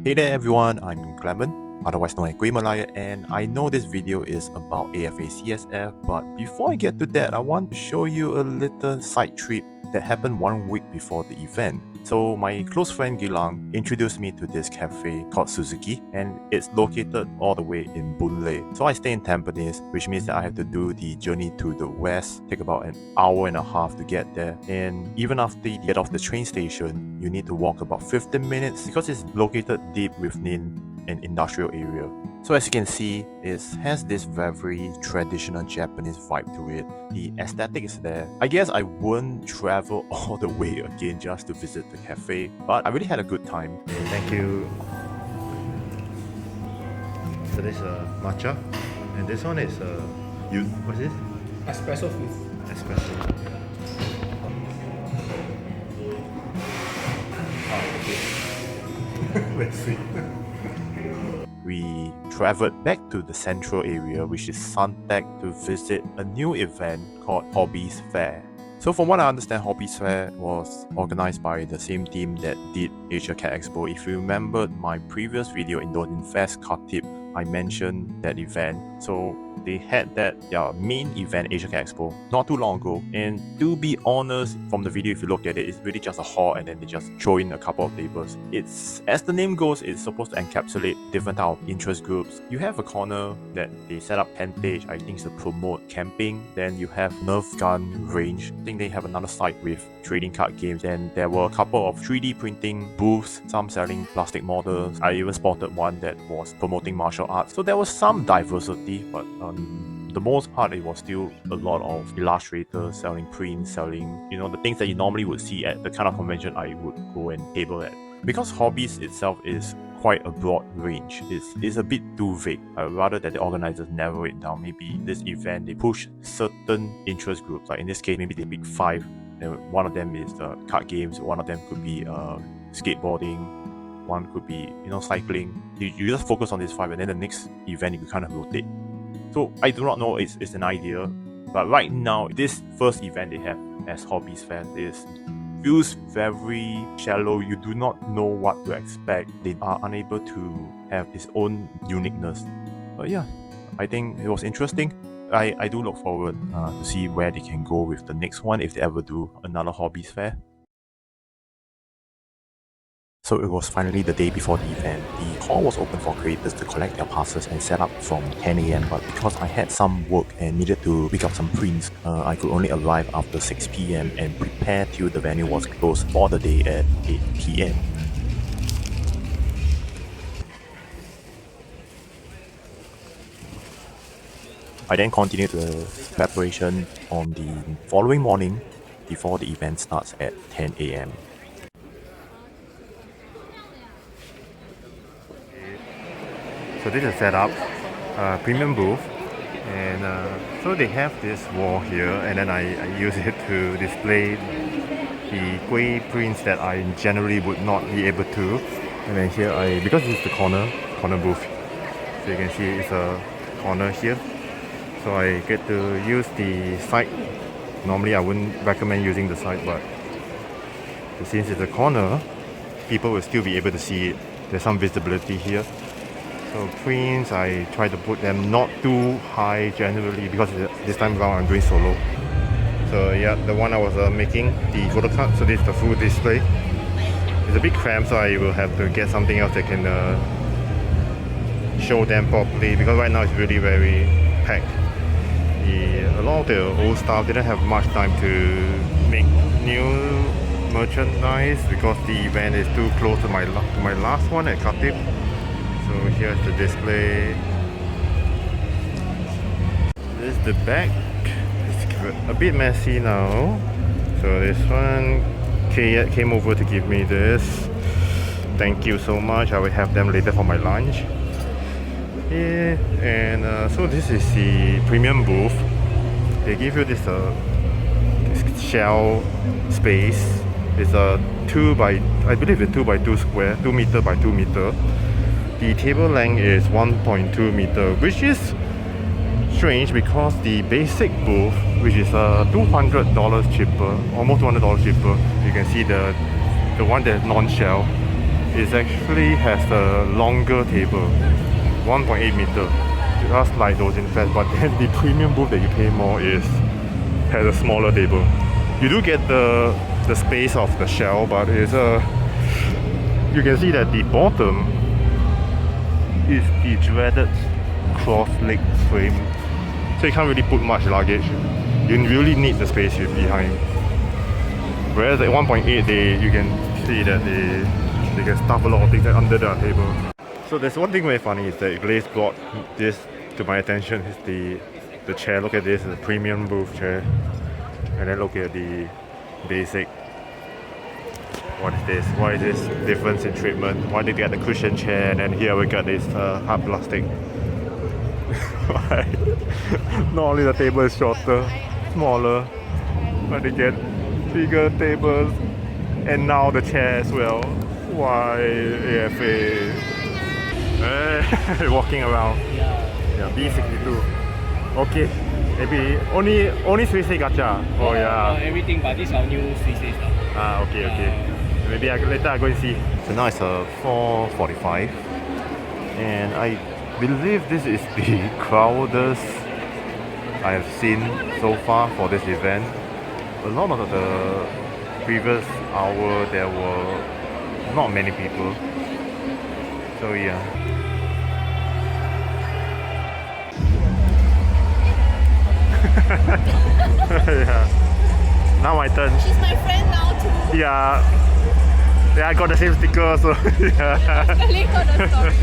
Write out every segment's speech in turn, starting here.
Hey there everyone, I'm Clement, otherwise known as Guimalaya, and I know this video is about AFA CSF, but before I get to that, I want to show you a little side trip that happened 1 week before the event. So my close friend Gilang introduced me to this cafe called Suzuki, and it's located all the way in Boon Lay. So I stay in Tampines, which means that I have to do the journey to the west, take about an hour and a half to get there. And even after you get off the train station, you need to walk about 15 minutes because it's located deep within an industrial area. So as you can see, it has this very traditional Japanese vibe to it. The aesthetic is there. I guess I wouldn't travel all the way again just to visit the cafe, but I really had a good time. Thank you. So this is matcha, and this one is what's this? Espresso fizz. Espresso. Let's see. We traveled back to the central area, which is Suntec, to visit a new event called Hobbies Fair. So from what I understand, Hobbies Fair was organized by the same team that did Asia Cat Expo. If you remembered my previous video, Indonesian Fest Khatib, I mentioned that event. So they had their main event, Asia Cat Expo, not too long ago. And to be honest, from the video, if you look at it, it's really just a hall and then they just throw in a couple of tables. It's, as the name goes, it's supposed to encapsulate different type of interest groups. You have a corner that they set up tentage, I think, to promote camping. Then you have Nerf gun range. I think they have another site with trading card games. And there were a couple of 3D printing booths, some selling plastic models. I even spotted one that was promoting martial arts. So there was some diversity, but the most part, it was still a lot of illustrators selling prints, selling, the things that you normally would see at the kind of convention I would go and table at. Because hobbies itself is quite a broad range, it's a bit too vague. Rather that the organizers narrow it down. Maybe this event, they push certain interest groups, like in this case, maybe they pick 5. And one of them is card games, one of them could be skateboarding, one could be, cycling. You just focus on these 5, and then the next event you can kind of rotate. So I do not know, it's an idea, but right now this first event they have as Hobbies Fair feels very shallow. You do not know what to expect. They are unable to have its own uniqueness. But yeah, I think it was interesting. I do look forward to see where they can go with the next one if they ever do another Hobbies Fair. So it was finally the day before the event. The hall was open for creators to collect their passes and set up from 10 AM, but because I had some work and needed to pick up some prints, I could only arrive after 6 PM and prepare till the venue was closed for the day at 8 PM. I then continued the preparation on the following morning before the event starts at 10 AM. So this is set up, premium booth, and so they have this wall here, and then I use it to display the Gui prints that I generally would not be able to. And then here because it's the corner booth, so you can see it's a corner here. So I get to use the side. Normally I wouldn't recommend using the side, but since it's a corner, people will still be able to see it. There's some visibility here. So prints, I try to put them not too high generally because this time around I'm doing solo. So yeah, the one I was making, the photo card, so this is the full display. It's a bit cramped, so I will have to get something else that can show them properly, because right now it's really very packed. A lot of the old staff didn't have much time to make new merchandise because the event is too close to my last one at Khatib. So here's the display. This is the back. It's a bit messy now. So this one, Kate came over to give me this. Thank you so much. I will have them later for my lunch. Yeah, and so this is the premium booth. They give you this shell space. It's a 2 by 2 square, 2 meter by 2 meter. The table length is 1.2 meter, which is strange because the basic booth, which is $200 cheaper, almost $200 cheaper, you can see the one that's non-shell, it actually has a longer table, 1.8 meter, just like those in Fest. But then the premium booth that you pay more has a smaller table. You do get the space of the shell, but it's you can see that the bottom is the dreaded cross leg frame, so you can't really put much luggage. You really need the space behind. Whereas at 1.8, you can see that they can stuff a lot of things under the table. So there's one thing very funny is that Glaze brought this to my attention. Is the chair. Look at this, the premium booth chair, and then look at the basic. What is this? Why is this difference in treatment? Why did they get the cushion chair and then here we got this hard plastic? Not only the table is shorter, smaller, but they get bigger tables and now the chair as well. Why AFA? Walking around. Yeah, B62. Okay. Maybe only Swiss gacha. Oh yeah. Everything, but this is our new Swiss stuff. Ah, okay. Maybe later I go and see. So now it's 4:45, and I believe this is the crowdest I have seen so far for this event. A lot of the previous hour there were not many people. So yeah. Yeah. Now my turn. She's my friend now too. Yeah, I got the same sticker, so yeah. Really got the story.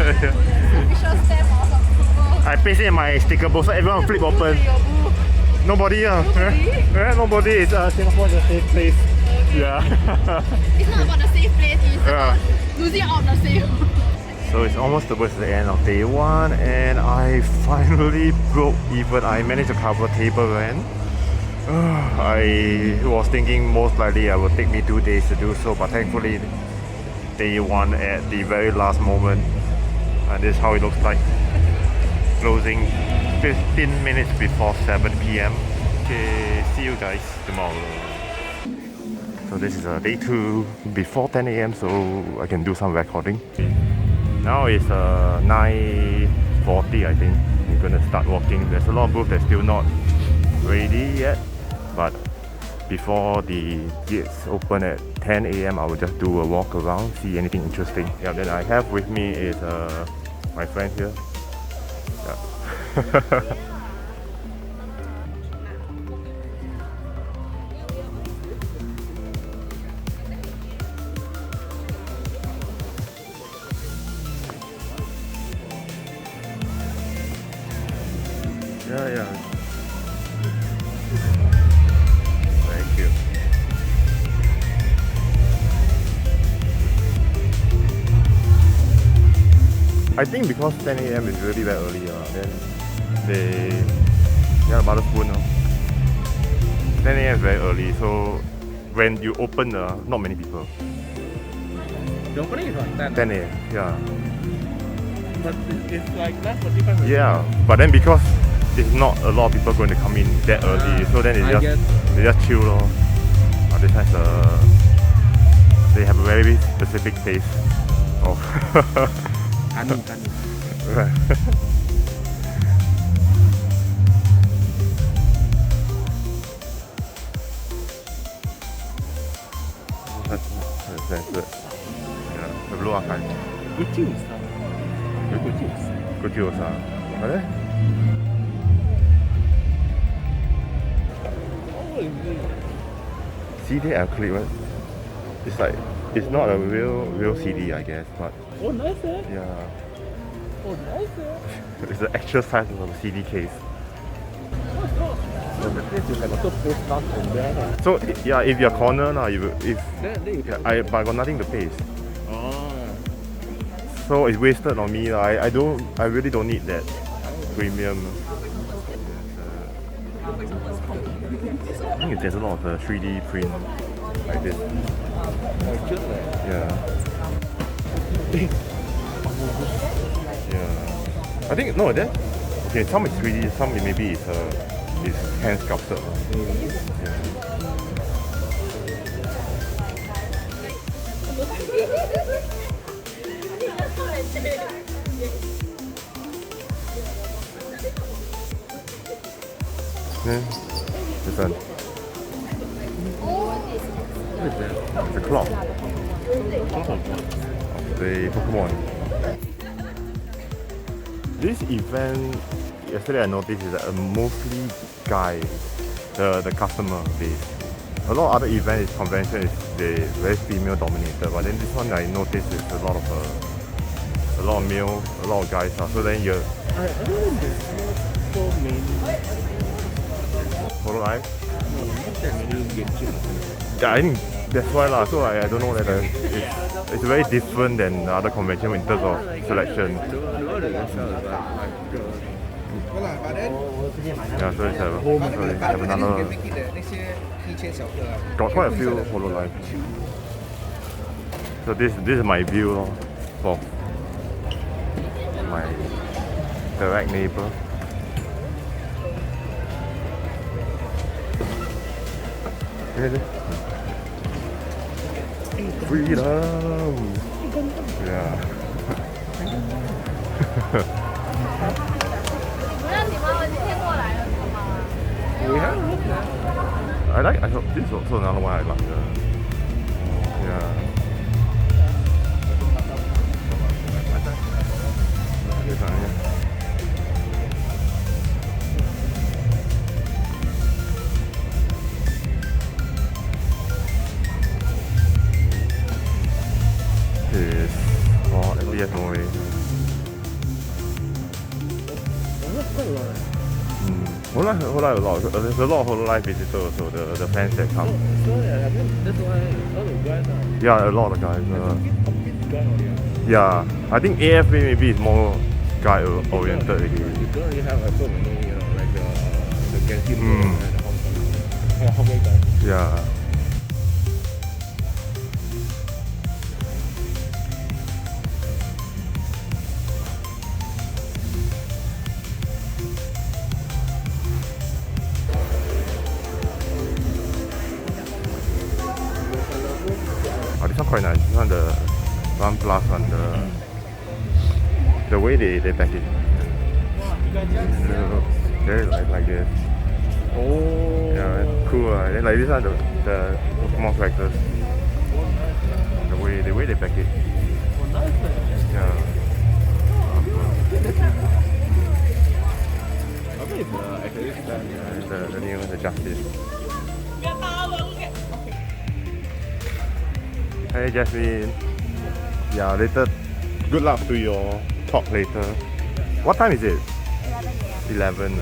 Official stamp or something. I paste it in my sticker book so everyone will flip open. Your boo. Nobody, nobody. It's Singapore is a safe place. Yeah. It's not about the safe place, it's Yeah. about losing out the safe. So it's almost towards the end of day one, and I finally broke even. I managed to cover table rent. I was thinking most likely it would take me 2 days to do so, but thankfully day one at the very last moment, and this is how it looks like. Closing 15 minutes before 7 p.m. Okay, see you guys tomorrow. So this is day 2 before 10 a.m. so I can do some recording. Now it's 9:40, I think. I'm gonna start walking. There's a lot of booths that's still not ready yet, but before the gates open at 10 a.m. I will just do a walk around, see anything interesting. Yeah, then I have with me is my friend here. Yeah. Yeah. Thank you. I think because 10 a.m. is really very early, then they about the spoon. 10 a.m. is very early, so when you open, not many people. The opening is on 10. 10 a.m. Yeah. But it's like less 45 minutes. Yeah, but then because it's not a lot of people going to come in that early, so then they just chill lor. But this has they have a very specific taste of Honey. right. That's good. Yeah, the blue archive. Good juice. Good juice. Good juice, Are CD acrylic, right? It's like it's not a real CD, I guess, but Oh, nice, eh? yeah, Oh, nice, eh? it's the actual size of a CD case. So the place is like also postcard from there. Lah. So yeah, if you're corner now, if Then you yeah, can... but I got nothing to paste, Oh. so it's wasted on me. I really don't need that premium. I think there's a lot of 3D print like this. Just like... Yeah. Yeah. I think no that. Okay, some is 3D, some maybe is hand sculpted. Yeah. Yeah, this one. What is that? It's a clock Clock of what? of the Pokemon. This event, yesterday I noticed is that mostly guys, the customer base. A lot of other events, convention is they very female dominated, but then this one I noticed is a lot of male, a lot of guys. So then you I don't think there's so many. follow live. No, not that many Genshin. Yeah, I think that's why lah. So I don't know whether it's very different than the other convention in terms of selection. The other themselves Yeah, so it's have another. Got quite a few Hololive. So this is my view lor, for my direct neighbor. Freedom! Yeah. 那你们今天过来了是吗？ We have looked at. I hope this is also another one I like. Yeah. This one, yeah. Is for FPS movie. Hololive a lot. There's a lot of Hololive visitors also, the fans that come. So I mean, that's why all the guys are. Yeah, a lot of guys. Guy oriented. Yeah, I think AFA maybe is more guy oriented already. You don't really have so many, like the Genshin and the Hong Kong guys. Yeah. Oh, this one quite nice. This one the One Plus one, the way they pack it. Very like this. Oh. Yeah, cool. Then like this one the Pokemon characters. The way they pack it. Yeah. I think it's actually Yeah, the new the Justice. Hey Jasmine. Yeah, later. Good luck to your talk later. What time is it? 11.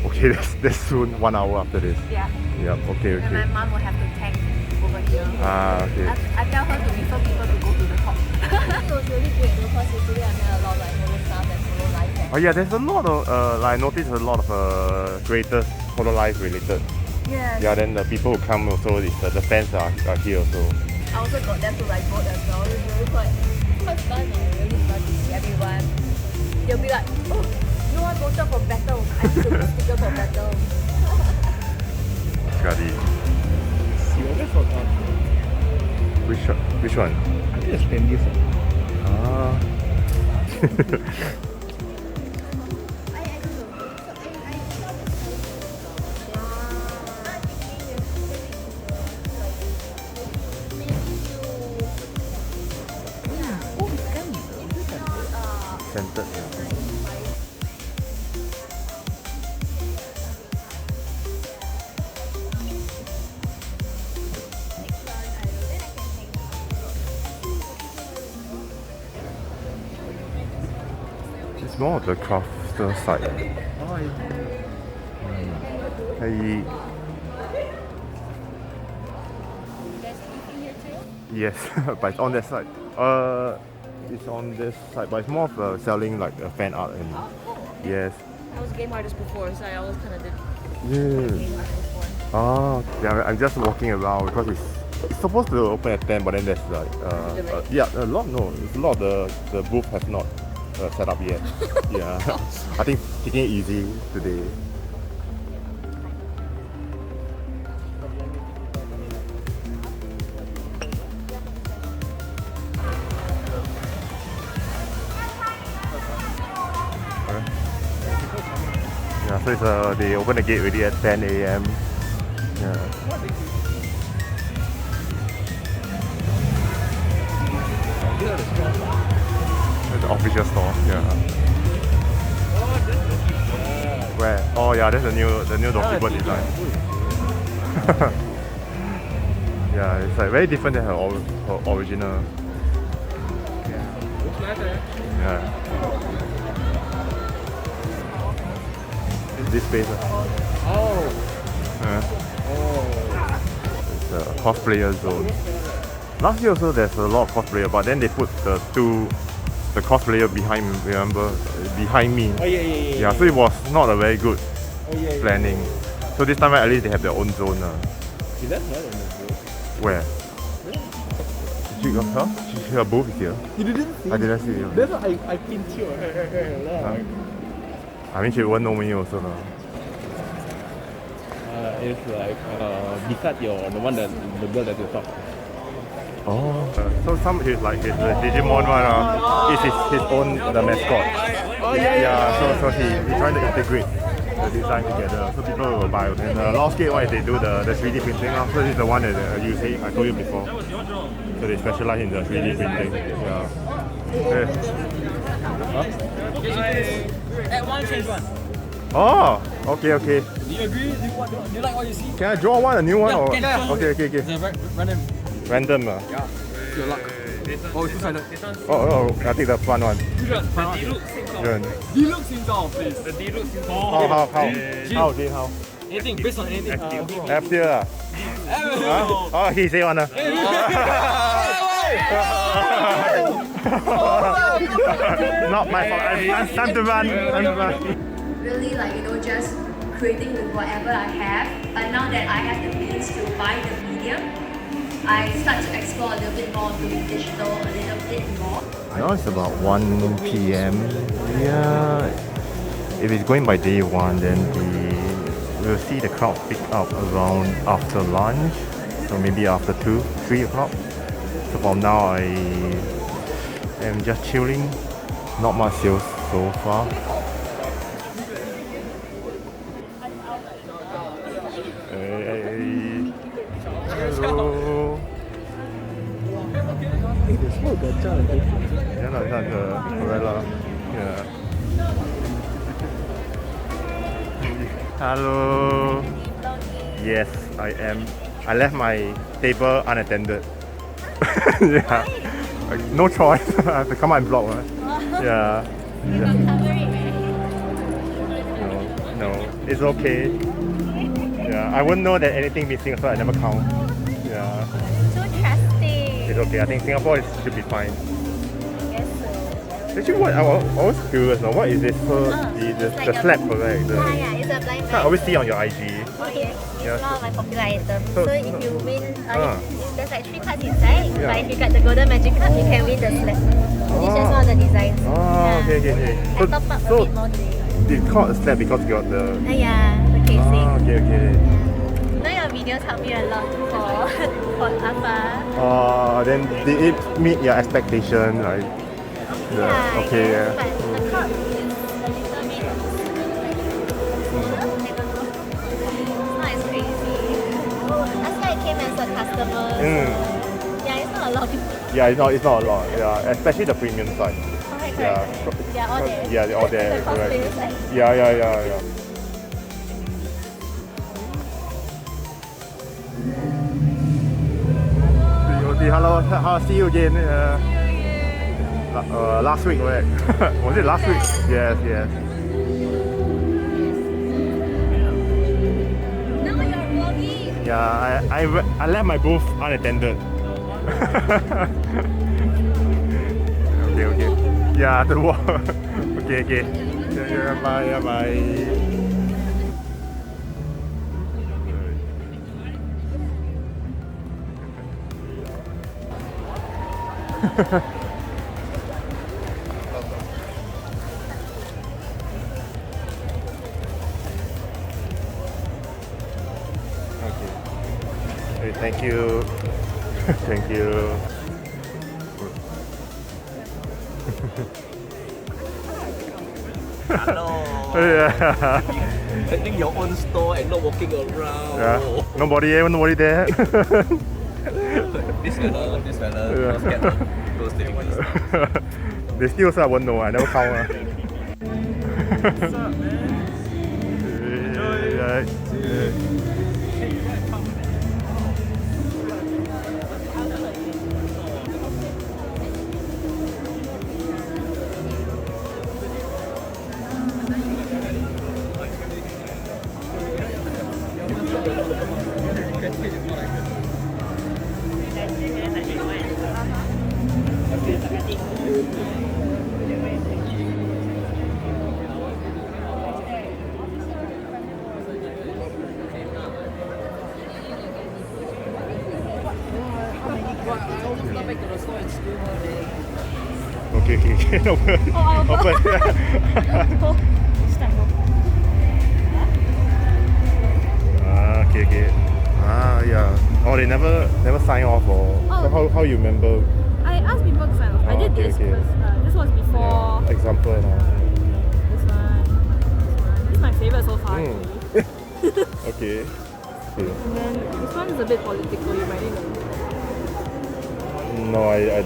Okay, that's soon. 1 hour after this. Yeah. Yep. Okay. And my Okay. mom will have to tank over here. Ah, okay. I tell her to refer people to go to the top. It was really great because yesterday I met a lot of like Holo staff and Holo Life. Oh yeah, there's a lot of I noticed a lot of creators Hololive related. Yes. Yeah, then the people who come also is the fans are here also. I also got them to like vote as well. It's really quite fun. Really fun to see everyone. They'll be like, oh, no one voted for battle. I need to put sticker for battle. Skadi. You always forgot. Which one? I think it's Fendi song. Ah. Scented. It's more of the crafter side. Oh, Hey. Yes, but it's on that side. It's on this side, but it's more of selling like fan art and yes. I was game artist before, so I always kind of did Yeah. game art before. Oh, yeah, I'm just walking around because it's supposed to open at 10, but then there's like yeah, a lot of the booth has not set up yet. Yeah, I think taking it easy today. So it's, they open the gate already at 10 a.m. Yeah. It's the official store. Yeah. Where? Oh yeah, that's the new document design. Yeah, it's like very different than her original. Yeah. It's this space. Oh. It's a cosplayer zone. Last year also there's a lot of cosplayer, but then they put the cosplayer behind me, remember? Behind me. Oh yeah. Yeah, so it was not a very good Oh yeah. planning. So this time at least they have their own zone. Is that her in the group? Where? Huh? Her booth is here. You didn't see? I didn't see you. That's what I pinned you. I mean she won't know me also. It's like beside the one that the girl that you talk. Oh. So some he's like his Digimon one. Is his own the mascot. Oh yeah. Yeah. So he trying to integrate the design together, so people will buy. And Lost Gate one is they do the 3D printing. So this is the one that you say I told you before. So they specialize in the 3D printing. Yeah. Okay. At one change one. Oh, okay. Do you agree? Do you like what you see? Can I draw one, a new one? Yeah, or? can. Okay. It's a random. Random. Yeah. Your luck. Oh, it's two-sided. Oh, I take the front one. Which one? Sure. Deluxe Sinzao, please. The Deluxe Sinzao. How? Anything, based on anything. F tier lah. Oh, he say one. Not my fault. Time to run. Really just creating with whatever I have. But now that I have the means to buy the medium, I start to explore a little bit more, doing digital a little bit more. Now it's about 1 p.m. Yeah. If it's going by day one, then we'll see the crowd pick up around after lunch. So maybe after 3 o'clock. So for now, I am just chilling. Not much sales so far. Hey. Hello. Yeah, no, it's not the umbrella. Yeah. Hello. Yes, I am. I left my table unattended. Yeah. No choice. I have to come out and vlog. Yeah. No, it's okay. Yeah, I wouldn't know that anything missing, so I never count. Yeah. So trusting. It's okay. I think Singapore should be fine. Yes, so. Actually, what I was always curious now, what is this? The slab, correct? Yeah, it's a blind I bag. always see on your IG. Oh yes, Yeah, it's one of my popular items. so- So if you win, Ah. there's like 3 cards inside. Yeah. But if you get the golden magic card, you can win the slab. This is just one of the designs. Oh, Yeah. okay. I top up a bit more today. It's called a slab because you got the. Yeah, the casing. Oh, okay. Now your videos help me a lot for Alpha. Then did it meet your expectation? Like, Yeah, okay, yes, yeah. but the crowd is a little bit. I don't know. It's not as crazy. Last time I came as a customer. Yeah, it's not a lot of people. Yeah, it's not a lot. Yeah, especially the premium side. Correct. Yeah. They're all there. Yeah, they're all there. The Correct. cosplayers, like, Yeah. Hello, see you again. Last week, right? Was it last week? Yes. now you're vlogging. Yeah, I left my booth unattended. Okay. Yeah, to walk. Okay. Yeah, bye. Okay, thank you. Thank you. Hello. Yeah. Having your own store and not walking around. Yeah. Nobody there. This fella Yeah. not scared of those things. They still say I won't know. I never count. What's up, man? Yeah. Okay. Open. Open. Okay. Yeah. Oh, they never sign off or so how you remember? I asked people to sign off. I did okay, this okay. first. This was before Yeah. Example and all. this one. This is my favorite so far. Mm. actually. Okay. And then this one is a bit political. You might know. No, I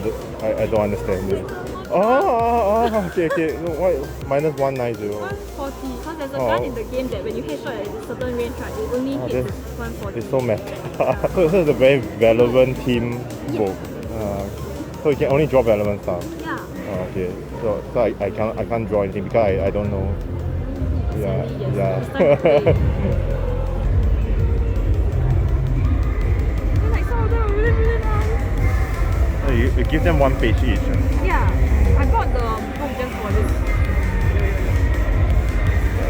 don't understand it. Oh, okay. No, why minus 190? 140. Because there's a Oh. gun in the game that when you headshot at a certain range, right, it only Oh, hits that's- 140. It's so meta. So this is a very relevant team book. So you can only draw relevant stuff. Yeah. Oh, okay. So I can't draw anything because I don't know. Yeah. Yes, Yeah. it's time to play. It's like some of them are really, really nice. You give them one page each. Yeah. I bought the book just for this.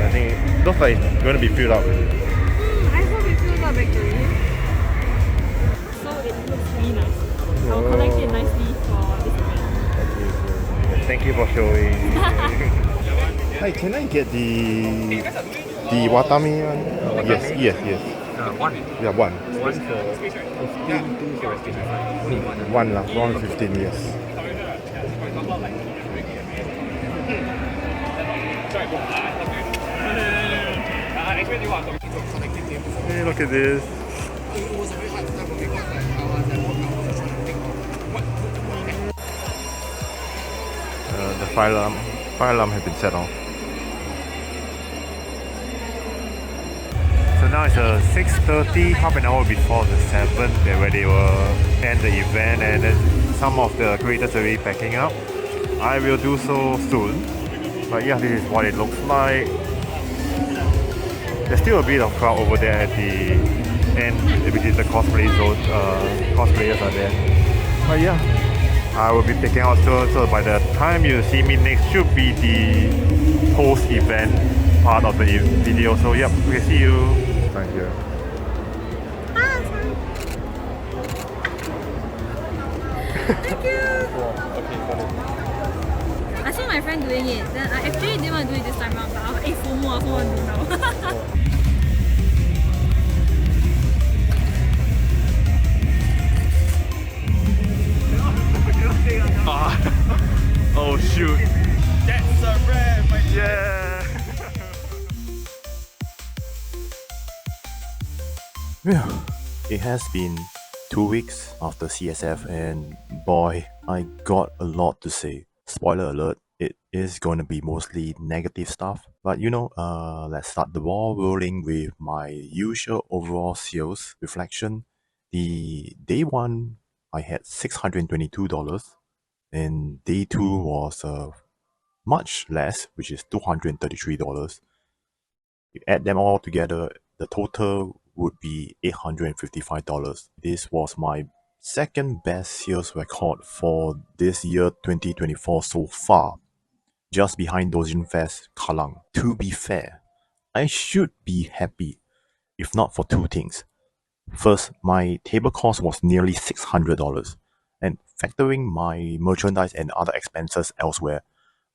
I think it looks like it's going to be filled up. I hope it fills up actually. So it looks really nice. I'll collect it nicely for this event. Okay. Thank you for showing. Hi, can I get the Watami one? Yes. One. Yeah, one. One. One lah, 115 years. Hey, look at this. The fire alarm has been set off. So now it's 6:30, half an hour before the 7th, where they will end the event, and then some of the creators are already packing up. I will do so soon. But yeah, this is what it looks like. There's still a bit of crowd over there at the end, which is the cosplay zone. Cosplayers are there. But yeah, I will be taking out soon. So by the time you see me next, should be the post-event part of the video. So yep, we'll see you. Thank you. Thank you. I saw my friend doing it. Then I actually didn't want to do it this time around, but I was FOMO, I also want to do now. Oh shoot. That's a wrap, my Yeah. Yeah, it has been 2 weeks after CSF, and boy, I got a lot to say. Spoiler alert, it is going to be mostly negative stuff. But let's start the ball rolling with my usual overall sales reflection. The day one, I had $622, and day two was much less, which is $233. You add them all together, the total would be $855. This was my second best sales record for this year 2024 so far, just behind Dojin Fest Kallang. To be fair, I should be happy, if not for two things. First, my table cost was nearly $600, and factoring my merchandise and other expenses elsewhere,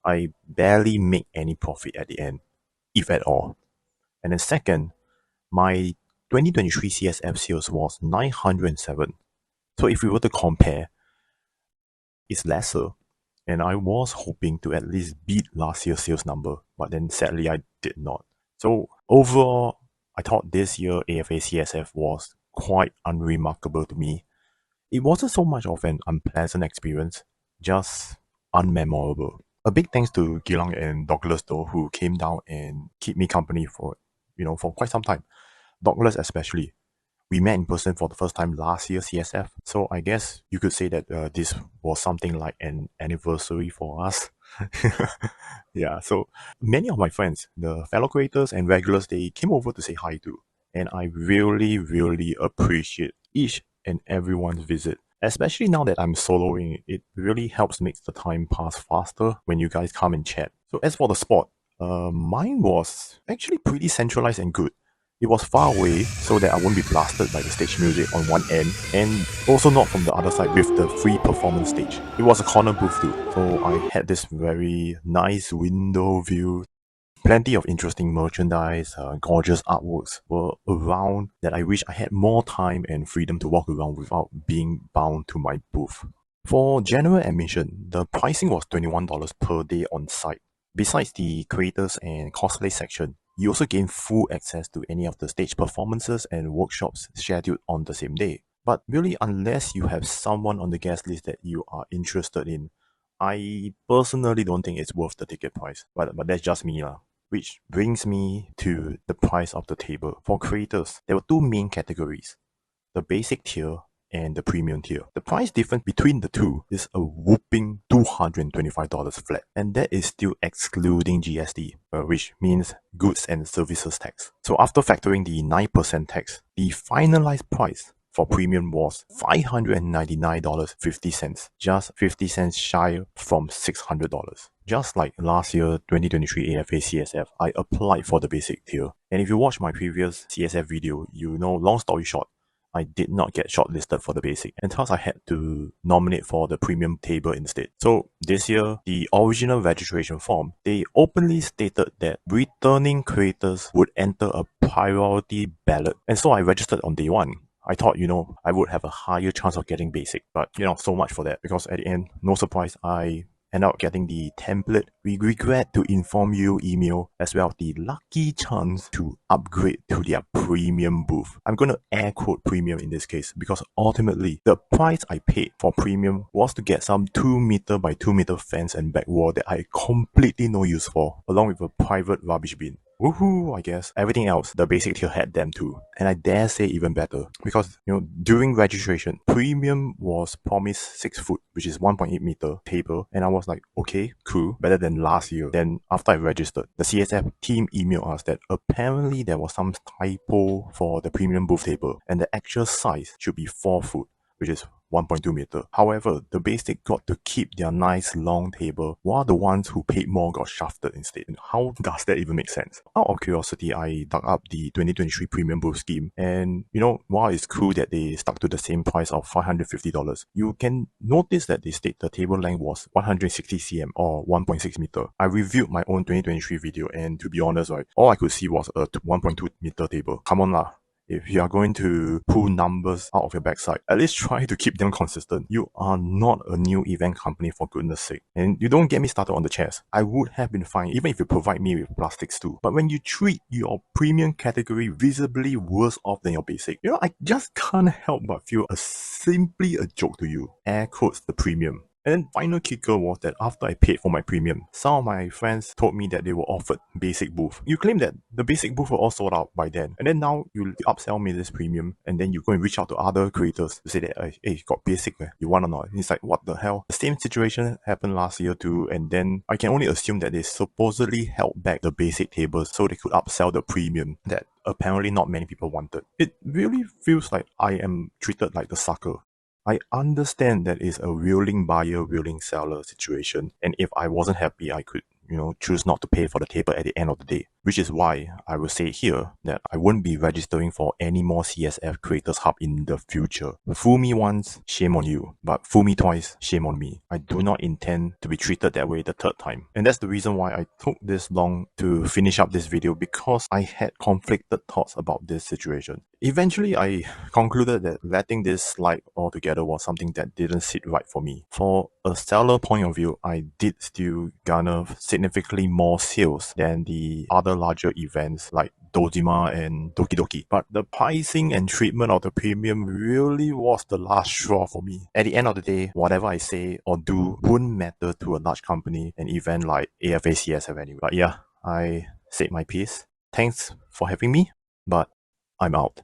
I barely make any profit at the end, if at all. And then second, my 2023 CSF sales was 907. So if we were to compare, it's lesser, and I was hoping to at least beat last year's sales number. but then sadly I did not. So overall, I thought this year AFA CSF was quite unremarkable to me. It wasn't so much of an unpleasant experience, just unmemorable. A big thanks to Gilang and Douglas though, who came down and keep me company for quite some time. Douglas especially. We met in person for the first time last year CSF, so I guess you could say that this was something like an anniversary for us. Yeah, so many of my friends, the fellow creators and regulars, they came over to say hi too, and I really, really appreciate each and everyone's visit. Especially now that I'm soloing, it really helps make the time pass faster when you guys come and chat. So as for the spot, mine was actually pretty centralized and good. It was far away so that I won't be blasted by the stage music on one end, and also not from the other side with the free performance stage. It was a corner booth too, so I had this very nice window view. Plenty of interesting merchandise, gorgeous artworks were around that I wish I had more time and freedom to walk around without being bound to my booth. For general admission, the pricing was $21 per day on site. Besides the creators and cosplay section, you also gain full access to any of the stage performances and workshops scheduled on the same day. But really, unless you have someone on the guest list that you are interested in, I personally don't think it's worth the ticket price. But that's just me lah. Which brings me to the price of the table. For creators, there were two main categories: the basic tier and the premium tier. The price difference between the two is a whopping $225 flat, and that is still excluding GST, which means goods and services tax. So after factoring the 9% tax, the finalized price for premium was $599.50, just 50 cents shy from $600. Just like last year, 2023 AFA CSF, I applied for the basic tier. And if you watch my previous CSF video, you know, long story short, I did not get shortlisted for the basic, and thus I had to nominate for the premium table instead. So this year, the original registration form, they openly stated that returning creators would enter a priority ballot. And so I registered on day one. I thought, I would have a higher chance of getting basic, but so much for that, because at the end, no surprise, I end up getting the template "we regret to inform you" email, as well as the lucky chance to upgrade to their premium booth. I'm going to air quote premium in this case, because ultimately the price I paid for premium was to get some 2 meter by 2 meter fence and back wall that I had completely no use for, along with a private rubbish bin. Woohoo, I guess. Everything else, the basic tier had them too. And I dare say even better. Because, during registration, premium was promised 6 foot, which is 1.8 meter table. And I was like, okay, cool, better than last year. Then after I registered, the CSF team emailed us that apparently there was some typo for the premium booth table, and the actual size should be 4 foot, which is 1.2 meter. However, the basic got to keep their nice long table, while the ones who paid more got shafted instead. How does that even make sense? Out of curiosity, I dug up the 2023 premium booth scheme, and while it's cool that they stuck to the same price of $550, you can notice that they state the table length was 160 cm or 1.6 meter. I reviewed my own 2023 video, and to be honest, right, all I could see was a 1.2 meter table. Come on lah. If you are going to pull numbers out of your backside, at least try to keep them consistent. You are not a new event company, for goodness sake. And you don't get me started on the chairs. I would have been fine even if you provide me with plastics too. But when you treat your premium category visibly worse off than your basic, I just can't help but feel simply a joke to you. Air quotes the premium. And then final kicker was that after I paid for my premium, some of my friends told me that they were offered basic booth. You claim that the basic booth were all sold out by then, and then now you upsell me this premium, and then you go and reach out to other creators to say that, hey, got basic, you want or not? And it's like, what the hell? The same situation happened last year too, and then I can only assume that they supposedly held back the basic tables so they could upsell the premium that apparently not many people wanted. It really feels like I am treated like the sucker. I understand that it's a willing buyer, willing seller situation, and if I wasn't happy, I could, choose not to pay for the table at the end of the day. which is why I will say here that I won't be registering for any more CSF Creators Hub in the future. Fool me once, shame on you, but fool me twice, shame on me. I do not intend to be treated that way the third time. And that's the reason why I took this long to finish up this video, because I had conflicted thoughts about this situation. Eventually, I concluded that letting this slide altogether was something that didn't sit right for me. For a seller point of view, I did still garner significantly more sales than the other larger events like Dojima and Doki Doki. But the pricing and treatment of the premium really was the last straw for me. At the end of the day, whatever I say or do wouldn't matter to a large company, an event like AFA CSF anyway. But yeah, I said my piece. Thanks for having me, but I'm out.